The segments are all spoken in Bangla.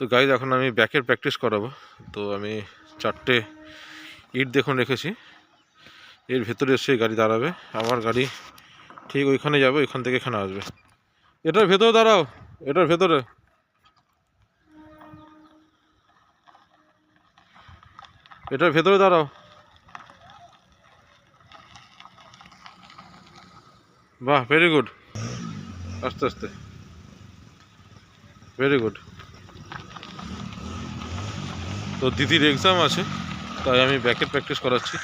তো গাইজ এখন আমি ব্যাকের প্র্যাকটিস করাবো। তো আমি 4টে ইট দেখুন রেখেছি, এর ভেতরে এসে গাড়ি দাঁড়াবে। আমার গাড়ি ঠিক ওইখানে যাবে, ওইখান থেকে এখানে আসবে। এটার ভেতরে দাঁড়াও, এটার ভেতরে, এটার ভেতরে দাঁড়াও। বাহ, ভেরি গুড, আস্তে আস্তে, ভেরি গুড। তো দিদির এক্সাম আছে, তাই আমি ব্যাকের প্র্যাকটিস করাচ্ছি।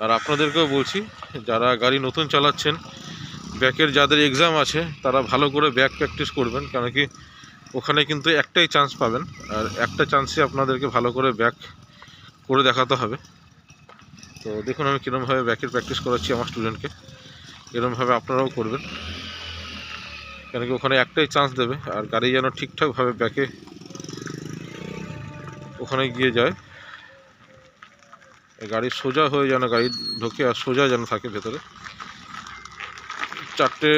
আর আপনাদেরকেও বলছি, যারা গাড়ি নতুন চালাচ্ছেন, ব্যাকের যাদের এক্সাম আছে তারা ভালো করে ব্যাক প্র্যাকটিস করবেন, কেন কি ওখানে কিন্তু একটাই চান্স পাবেন, আর একটা চান্সে আপনাদেরকে ভালো করে ব্যাক করে দেখাতে হবে। তো দেখুন আমি কীরকমভাবে ব্যাকের প্র্যাকটিস করাচ্ছি আমার স্টুডেন্টকে, এরকমভাবে আপনারাও করবেন, কেন কি ওখানে একটাই চান্স দেবে। আর গাড়ি যেন ঠিকঠাকভাবে ব্যাকে ওখানে গিয়ে যায়, গাড়ি সোজা হয়ে যেন গাড়ি ঢোকে আর সোজা যেন থাকে ভেতরে, 4টে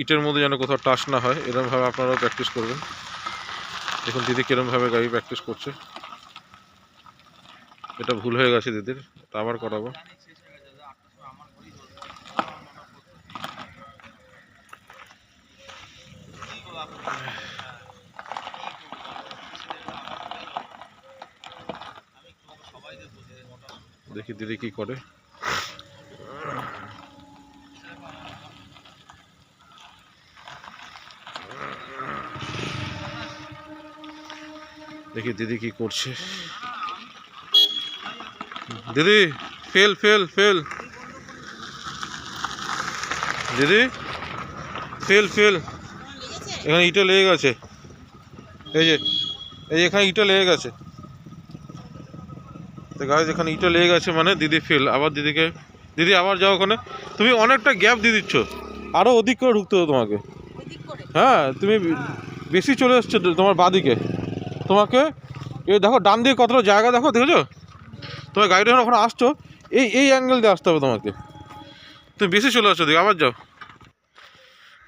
ইটের মধ্যে যেন কোথাও টাচ না হয়, এরকমভাবে আপনারাও প্র্যাকটিস করবেন। দেখুন দিদি কীরকমভাবে গাড়ি প্র্যাকটিস করছে। এটা ভুল হয়ে গেছে দিদির, এটা আবার করাবো। দেখি দিদি কি করে। দেখি দিদি কি করছে। দিদি ফেল ফেল ফেল, দিদি ফেল ফেল, এখানে ইটা লেগে গেছে, এই যে এখানে ইটা লেগে গেছে। তো গাইস এখানে ইটা লেগে গেছে মানে দিদি ফেল। আবার দিদিকে, দিদি আবার যাও ওখানে, তুমি অনেকটা গ্যাপ দিয়ে দিচ্ছ, আরও অধিক করে ঢুকতে হবে তোমাকে। হ্যাঁ তুমি বেশি চলে এসছো তোমার বাঁদিকে, তোমাকে এই দেখো ডান দিকে কতটা জায়গা দেখো, দেখেছো? তোমার গাড়িটা যখন ওখানে আসছো, এই অ্যাঙ্গেল দিয়ে আসতে হবে তোমাকে, তুমি বেশি চলে আসছো, দিকে আবার যাও।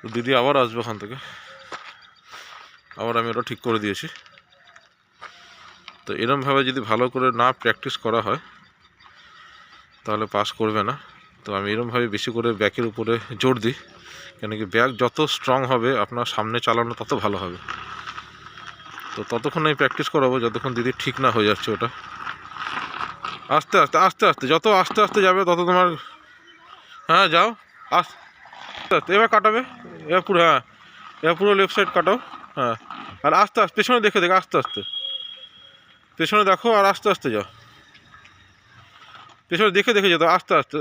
তো দিদি আবার আসবে ওখান থেকে, আবার আমি ওটা ঠিক করে দিয়েছি। তো এরমভাবে যদি ভালো করে না প্র্যাকটিস করা হয় তাহলে পাস করবে না। তো আমি এরমভাবে বেশি করে ব্যাকের উপরে জোর দিই, কেন কি ব্যাক যত স্ট্রং হবে আপনার সামনে চালানো তত ভালো হবে। তো ততক্ষণ আমি প্র্যাকটিস করাবো যতক্ষণ দিদি ঠিক না হয়ে যাচ্ছে ওটা। আস্তে আস্তে আস্তে আস্তে, যত আস্তে আস্তে যাবে তত তোমার, হ্যাঁ যাও আস্তে আস্তে, এবার কাটাবে, এবার পুরো, হ্যাঁ এবার পুরো লেফট সাইড কাটাও, হ্যাঁ। আর আস্তে আস্তে পেছনে দেখে দেখে আস্তে আস্তে, পেছনে দেখো আর আস্তে আস্তে যাও, পেছনে দেখে দেখে যেত, আস্তে আস্তে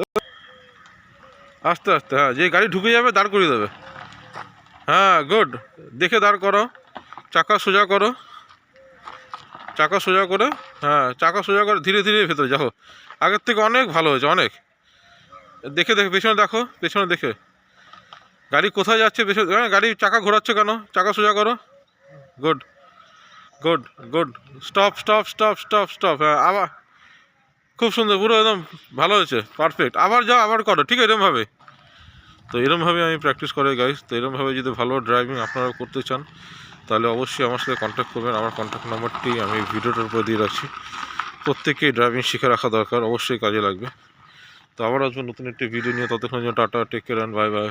আস্তে আস্তে, হ্যাঁ যে গাড়ি ঢুকে যাবে দাঁড় করিয়ে দেবে, হ্যাঁ গুড, দেখে দাঁড় করো, চাকা সোজা করো, চাকা সোজা করে, হ্যাঁ চাকা সোজা করে ধীরে ধীরে ভেতরে যাও, আগের থেকে অনেক ভালো হয়েছে, অনেক। দেখে দেখে পেছনে দেখো, পেছনে দেখে গাড়ি কোথায় যাচ্ছে, পেছনে গাড়ি চাকা ঘোরাচ্ছে কেন, চাকা সোজা করো, good good good, stop stop stop stop stop, হ্যাঁ আবার, খুব সুন্দর, পুরো একদম ভালো হয়েছে, পারফেক্ট। আবার যাও, আবার করো, ঠিক আছে এরমভাবে। তো এরমভাবে আমি প্র্যাকটিস করি গাইস। তো এরমভাবে যদি ভালো ড্রাইভিং আপনারা করতে চান তাহলে অবশ্যই আমার সাথে কন্ট্যাক্ট করবেন। আমার কন্ট্যাক্ট নাম্বারটি আমি ভিডিওটার উপরে দিয়ে রাখছি। প্রত্যেকেই ড্রাইভিং শিখে রাখা দরকার, অবশ্যই কাজে লাগবে। তো আবার আসবেন নতুন একটি ভিডিও নিয়ে, ততক্ষণ জন্য tata, take care and bye by.